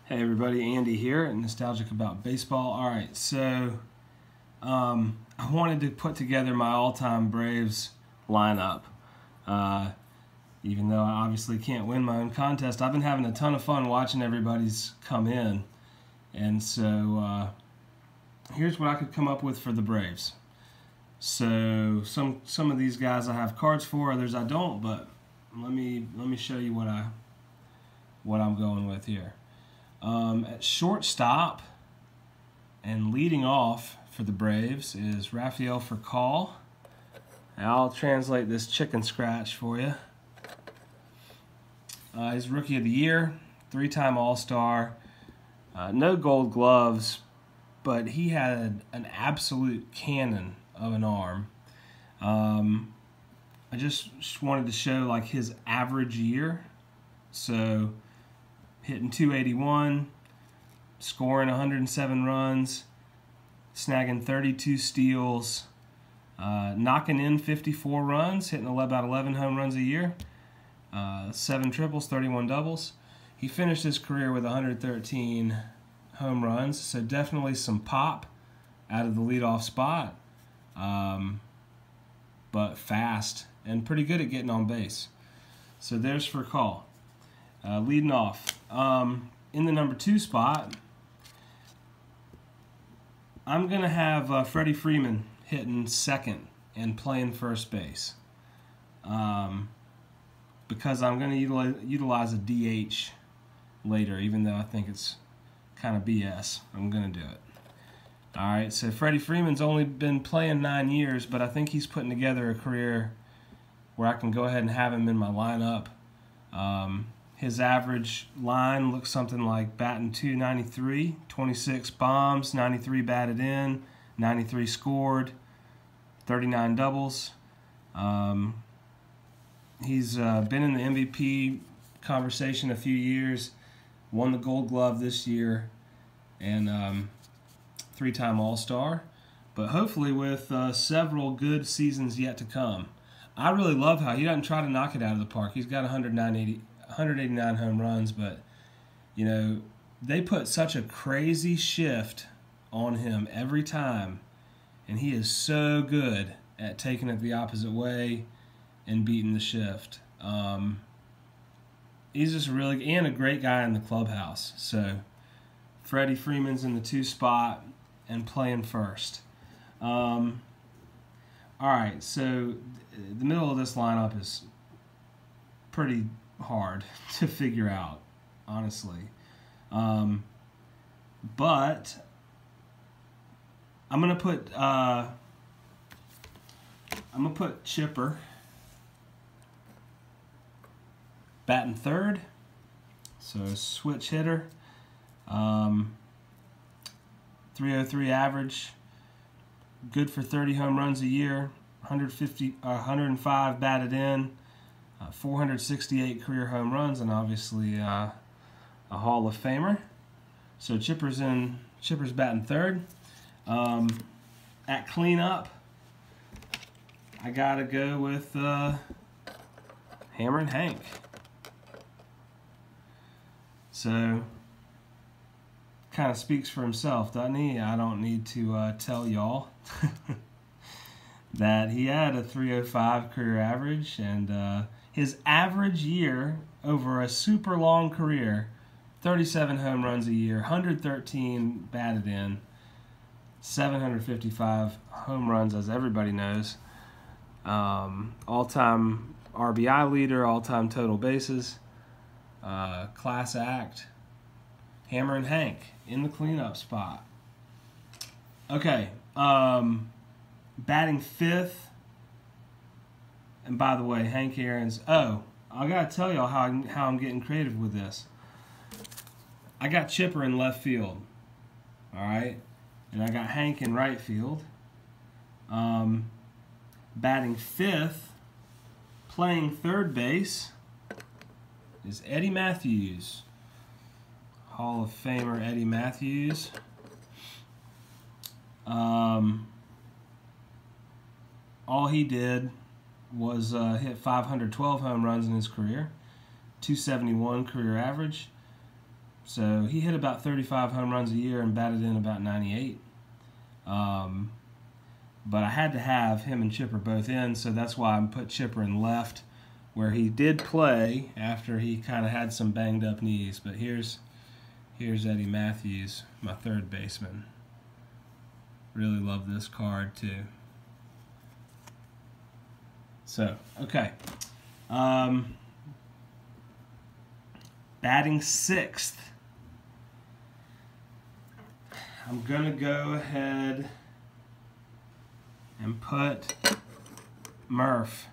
Hey everybody, Andy here at Nostalgic About Baseball. Alright, so I wanted to put together my all-time Braves lineup. Even though I obviously can't win my own contest, I've been having a ton of fun watching everybody's come in. And so here's what I could come up with for the Braves. So some of these guys I have cards for, others I don't, but let me show you what I'm going with here. At shortstop and leading off for the Braves is Rafael Furcal. I'll translate this chicken scratch for you. He's Rookie of the Year, 3-time All-Star, no Gold Gloves, but he had an absolute cannon of an arm. I just wanted to show like his average year. So hitting 281, scoring 107 runs, snagging 32 steals, knocking in 54 runs, hitting about 11 home runs a year, 7 triples, 31 doubles. He finished his career with 113 home runs, so definitely some pop out of the leadoff spot, but fast and pretty good at getting on base. So there's Furcal. Leading off. In the number 2 spot, I'm going to have Freddie Freeman hitting second and playing first base. Because I'm going to utilize a DH later, even though I think it's kind of BS. I'm going to do it. Alright, so Freddie Freeman's only been playing 9 years, but I think he's putting together a career where I can go ahead and have him in my lineup. His average line looks something like batting .293, 26 bombs, 93 batted in, 93 scored, 39 doubles. He's been in the MVP conversation a few years, won the Gold Glove this year, and 3-time All-Star, but hopefully with several good seasons yet to come. I really love how he doesn't try to knock it out of the park. He's got 189 home runs, but you know, they put such a crazy shift on him every time, and he is so good at taking it the opposite way and beating the shift. He's just really and a great guy in the clubhouse. So Freddie Freeman's in the 2 spot and playing first. All right, so the middle of this lineup is pretty hard to figure out, honestly. But I'm gonna put Chipper batting third, so switch hitter. 303 average, good for 30 home runs a year, 105 batted in, 468 career home runs, and obviously a Hall of Famer. So Chipper's batting third. At cleanup, I gotta go with Hammer and Hank. So kind of speaks for himself, doesn't he? I don't need to tell y'all that he had a 305 career average, and his average year over a super long career, 37 home runs a year, 113 batted in, 755 home runs, as everybody knows. All-time RBI leader, all-time total bases, class act. Hammer and Hank in the cleanup spot. Okay, batting 5th. And by the way, Hank Aaron's. Oh, I gotta tell y'all how I'm getting creative with this. I got Chipper in left field. All right, and I got Hank in right field. Batting 5th, playing third base, is Eddie Matthews. Hall of Famer Eddie Matthews. All he did was hit 512 home runs in his career, 271 career average, So he hit about 35 home runs a year and batted in about 98. But I had to have him and Chipper both in, so that's why I put Chipper in left, where he did play after he kind of had some banged up knees. But here's Eddie Matthews, my third baseman. Really love this card too. So, okay. Batting sixth. I'm going to go ahead and put Murph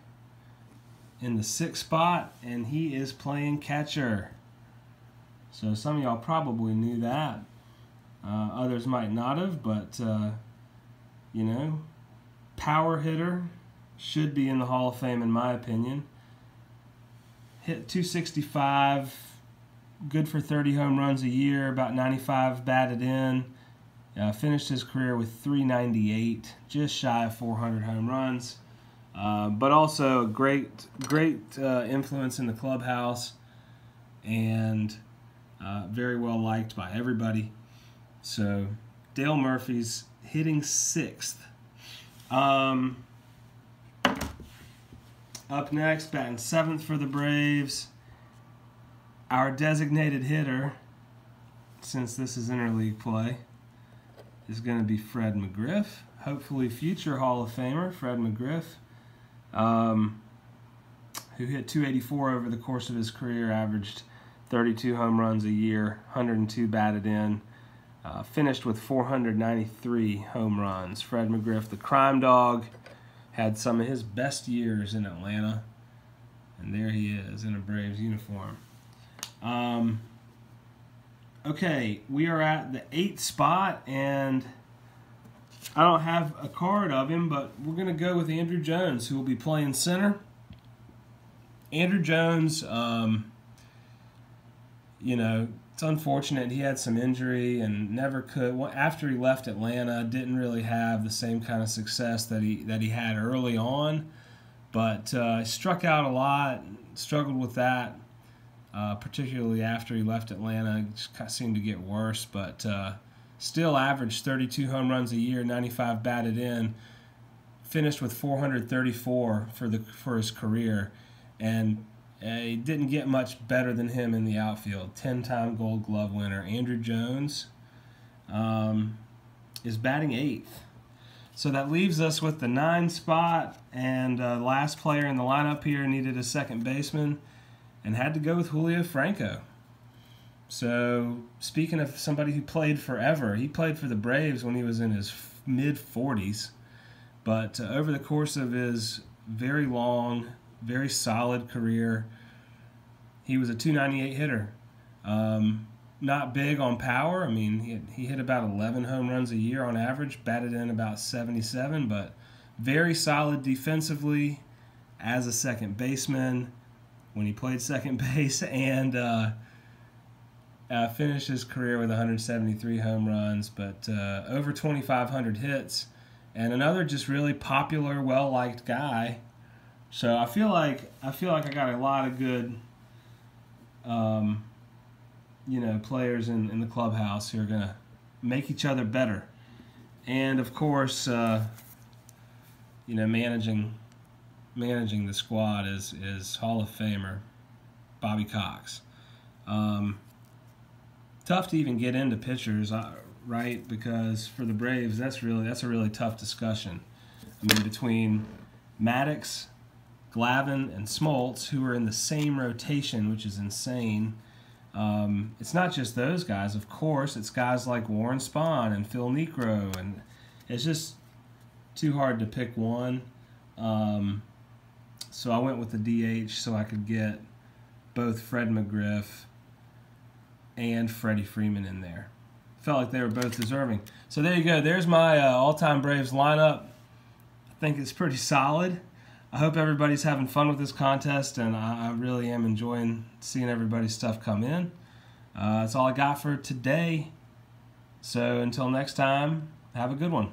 in the sixth spot, and he is playing catcher. So some of y'all probably knew that. Others might not have, but, you know, power hitter, should be in the Hall of Fame in my opinion. Hit 265, good for 30 home runs a year, about 95 batted in. Finished his career with 398, just shy of 400 home runs. But also a great influence in the clubhouse, and very well liked by everybody. So Dale Murphy's hitting sixth. Up next, batting seventh for the Braves, our designated hitter, since this is interleague play, is going to be Fred McGriff. Hopefully future Hall of Famer, Fred McGriff, who hit 284 over the course of his career, averaged 32 home runs a year, 102 batted in, finished with 493 home runs. Fred McGriff, the crime dog, had some of his best years in Atlanta, and there he is in a Braves uniform. Okay, we are at the 8th spot, and I don't have a card of him, but we're going to go with Andrew Jones, who will be playing center. Andrew Jones, you know, it's unfortunate he had some injury and never could. After he left Atlanta, didn't really have the same kind of success that he had early on, but struck out a lot, struggled with that, particularly after he left Atlanta. It just kind of seemed to get worse, but still averaged 32 home runs a year, 95 batted in, finished with 434 for his career, and he didn't get much better than him in the outfield. 10-time Gold Glove winner Andrew Jones is batting 8th. So that leaves us with the 9 spot, and last player in the lineup here needed a second baseman and had to go with Julio Franco. So speaking of somebody who played forever, he played for the Braves when he was in his mid-40s, but over the course of his very long, very solid career, he was a 298 hitter. Not big on power. I mean, he hit about 11 home runs a year on average, batted in about 77, but very solid defensively as a second baseman when he played second base, and finished his career with 173 home runs, but over 2,500 hits, and another just really popular, well-liked guy. So I feel like I got a lot of good, you know, players in the clubhouse who are gonna make each other better, and of course, you know, managing the squad is Hall of Famer Bobby Cox. Tough to even get into pitchers, right? Because for the Braves, that's a really tough discussion. I mean, between Maddox, Glavine, and Smoltz, who are in the same rotation, which is insane. It's not just those guys, of course. It's guys like Warren Spahn and Phil Niekro, and it's just too hard to pick one. So I went with the DH so I could get both Fred McGriff and Freddie Freeman in there. Felt like they were both deserving. So there you go. There's my all-time Braves lineup. I think it's pretty solid. I hope everybody's having fun with this contest, and I really am enjoying seeing everybody's stuff come in. That's all I got for today. So until next time, have a good one.